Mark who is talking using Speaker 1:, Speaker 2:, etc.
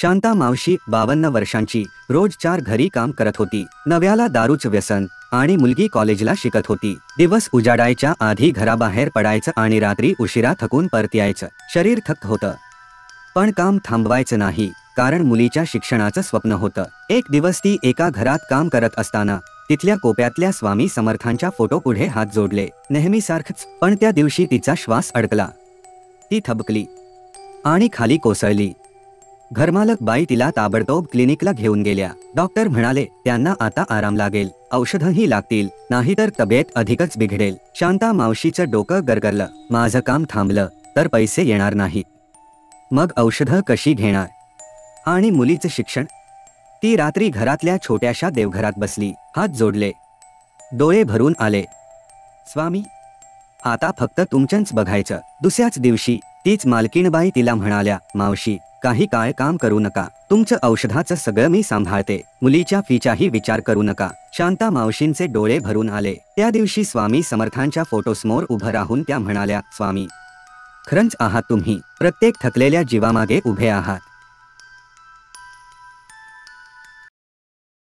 Speaker 1: शांता मावशी 52 वर्षांची रोज 4 घरी काम करत होती। नव्याला दारूचं व्यसन आणि मुलगी कॉलेजला शिकत होती। दिवस उजाडायच्या आधी घराबाहेर पडायचं आणि रात्री उशिरा थकून परत यायचं। शरीर थक्क होतं, पण काम थांबवायचं नाही, कारण मुलीच्या शिक्षणाचं स्वप्न होतं। एक दिवस ती एका घरात काम करत असताना तिथल्या कोपऱ्यातल्या स्वामी समर्थांच्या फोटो पुढे हात जोडले, नेहमीसारखंच। पण त्या दिवशी तिचा श्वास अडकला, ती थबकली आणि खाली कोसळली। घरमालक बाई तिला ताबडतोब क्लिनिकला घेऊन गेल्या। डॉक्टर म्हणाले त्यांना आता आराम लागेल, औषधही लागतील, नाहीतर तब्येत अधिकच बिघडेल। शांता मावशीचं डोकं गरगरलं, माझं काम थांबलं तर पैसे येणार नाहीत, मग औषधं कशी घेणार आणि मुलीचं शिक्षण? ती रात्री घरातल्या छोट्याशा देवघरात बसली, हात जोडले, डोळे भरून आले, स्वामी आता फक्त तुमचंच बघायचं। दुसऱ्याच दिवशी तीच मालकीणबाई तिला म्हणाल्या, मावशी काही काळ काम करू नका, तुमचं औषधाचं सगळं मी सांभाळते, मुलीच्या फीचाही विचार करू नका। शांता मावशींचे डोळे भरून आले। त्या दिवशी स्वामी समर्थांच्या फोटोसमोर उभं राहून त्या म्हणाल्या, स्वामी खरंच आहात तुम्ही, प्रत्येक थकलेल्या जीवामागे उभे आहात।